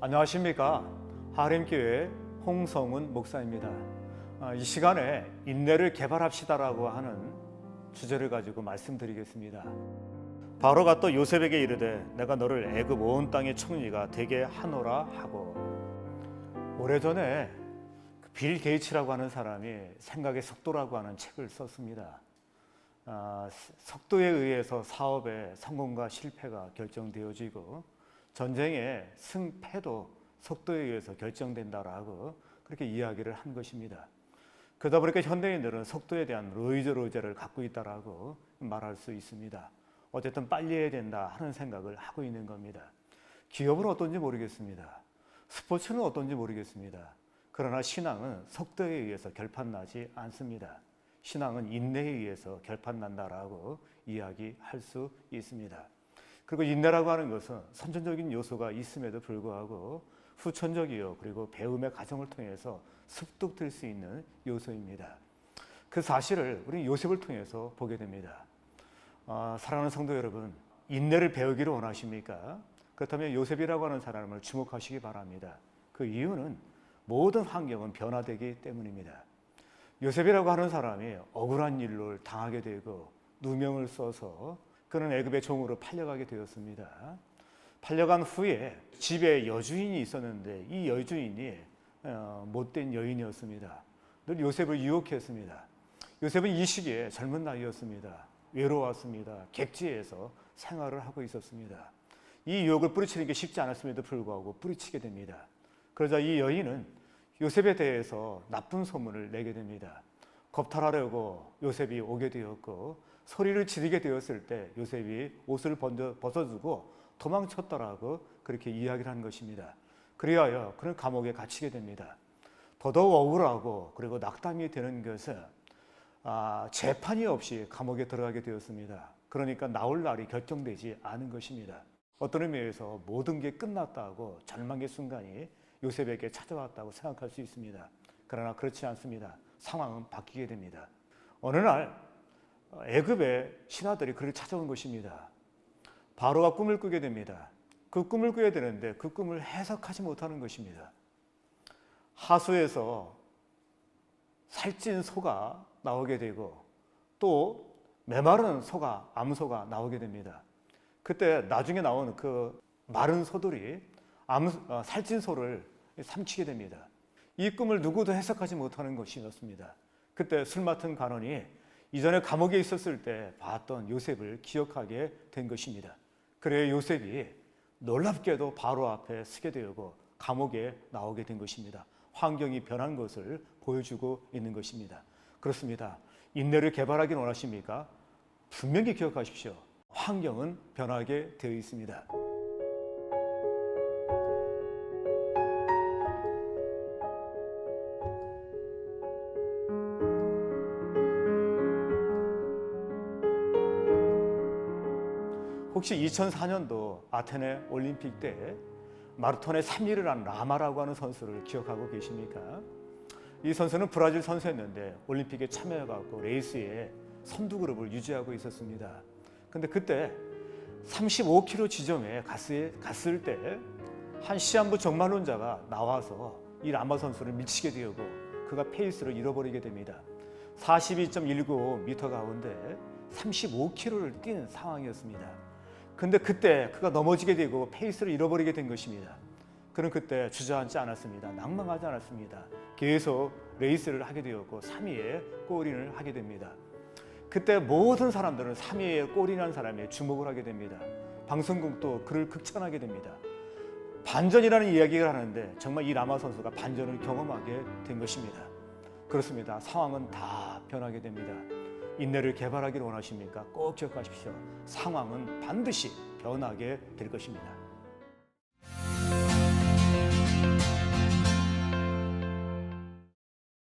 안녕하십니까. 하렘교회 홍성훈 목사입니다. 이 시간에 인내를 개발합시다라고 하는 주제를 가지고 말씀드리겠습니다. 바로가 또 요셉에게 이르되 내가 너를 애굽 온 땅의 총리가 되게 하노라 하고. 오래전에 빌 게이츠라고 하는 사람이 생각의 속도라고 하는 책을 썼습니다. 속도에 의해서 사업의 성공과 실패가 결정되어지고 전쟁의 승패도 속도에 의해서 결정된다라고 그렇게 이야기를 한 것입니다. 그러다 보니까 현대인들은 속도에 대한 로이저를 갖고 있다라고 말할 수 있습니다. 어쨌든 빨리 해야 된다 하는 생각을 하고 있는 겁니다. 기업은 어떤지 모르겠습니다. 스포츠는 어떤지 모르겠습니다. 그러나 신앙은 속도에 의해서 결판나지 않습니다. 신앙은 인내에 의해서 결판난다라고 이야기할 수 있습니다. 그리고 인내라고 하는 것은 선천적인 요소가 있음에도 불구하고 후천적이요 그리고 배움의 과정을 통해서 습득될 수 있는 요소입니다. 그 사실을 우리 요셉을 통해서 보게 됩니다. 사랑하는 성도 여러분, 인내를 배우기를 원하십니까? 그렇다면 요셉이라고 하는 사람을 주목하시기 바랍니다. 그 이유는 모든 환경은 변화되기 때문입니다. 요셉이라고 하는 사람이 억울한 일을 당하게 되고 누명을 써서 그는 애굽의 종으로 팔려가게 되었습니다. 팔려간 후에 집에 여주인이 있었는데 이 여주인이 못된 여인이었습니다. 늘 요셉을 유혹했습니다. 요셉은 이 시기에 젊은 나이였습니다. 외로웠습니다. 객지에서 생활을 하고 있었습니다. 이 유혹을 뿌리치는 게 쉽지 않았음에도 불구하고 뿌리치게 됩니다. 그러자 이 여인은 요셉에 대해서 나쁜 소문을 내게 됩니다. 겁탈하려고 요셉이 오게 되었고 소리를 지르게 되었을 때 요셉이 옷을 벗어주고 도망쳤다라고 그렇게 이야기를 한 것입니다. 그리하여 그는 감옥에 갇히게 됩니다. 더더욱 억울하고 그리고 낙담이 되는 것은 재판이 없이 감옥에 들어가게 되었습니다. 그러니까 나올 날이 결정되지 않은 것입니다. 어떤 의미에서 모든 게 끝났다고 절망의 순간이 요셉에게 찾아왔다고 생각할 수 있습니다. 그러나 그렇지 않습니다. 상황은 바뀌게 됩니다. 어느 날 애굽의 신하들이 그를 찾아온 것입니다. 바로가 꿈을 꾸게 됩니다. 그 꿈을 꾸게 되는데 그 꿈을 해석하지 못하는 것입니다. 하수에서 살찐 소가 나오게 되고 또 메마른 소가, 암소가 나오게 됩니다. 그때 나중에 나온 그 마른 소들이 살찐 소를 삼키게 됩니다. 이 꿈을 누구도 해석하지 못하는 것이었습니다. 그때 술 맡은 간원이 이전에 감옥에 있었을 때 봤던 요셉을 기억하게 된 것입니다. 그래 요셉이 놀랍게도 바로 앞에 서게 되고 감옥에 나오게 된 것입니다. 환경이 변한 것을 보여주고 있는 것입니다. 그렇습니다. 인내를 개발하기 원하십니까? 분명히 기억하십시오. 환경은 변하게 되어 있습니다. 혹시 2004년도 아테네 올림픽 때 마라톤의 3위를 한 라마라고 하는 선수를 기억하고 계십니까? 이 선수는 브라질 선수였는데 올림픽에 참여해갖고 레이스에 선두 그룹을 유지하고 있었습니다. 근데 그때 35km 지점에 갔을 때 한 시한부 종말론자가 나와서 이 라마 선수를 미치게 되고 그가 페이스를 잃어버리게 됩니다. 42.19m 가운데 35km를 뛴 상황이었습니다. 근데 그때 그가 넘어지게 되고 페이스를 잃어버리게 된 것입니다. 그는 그때 주저앉지 않았습니다. 낭망하지 않았습니다. 계속 레이스를 하게 되었고 3위에 골인을 하게 됩니다. 그때 모든 사람들은 3위에 골인한 사람에 주목을 하게 됩니다. 방송국도 그를 극찬하게 됩니다. 반전이라는 이야기를 하는데 정말 이 라마 선수가 반전을 경험하게 된 것입니다. 그렇습니다. 상황은 다 변하게 됩니다. 인내를 개발하기를 원하십니까? 꼭 기억하십시오. 상황은 반드시 변하게 될 것입니다.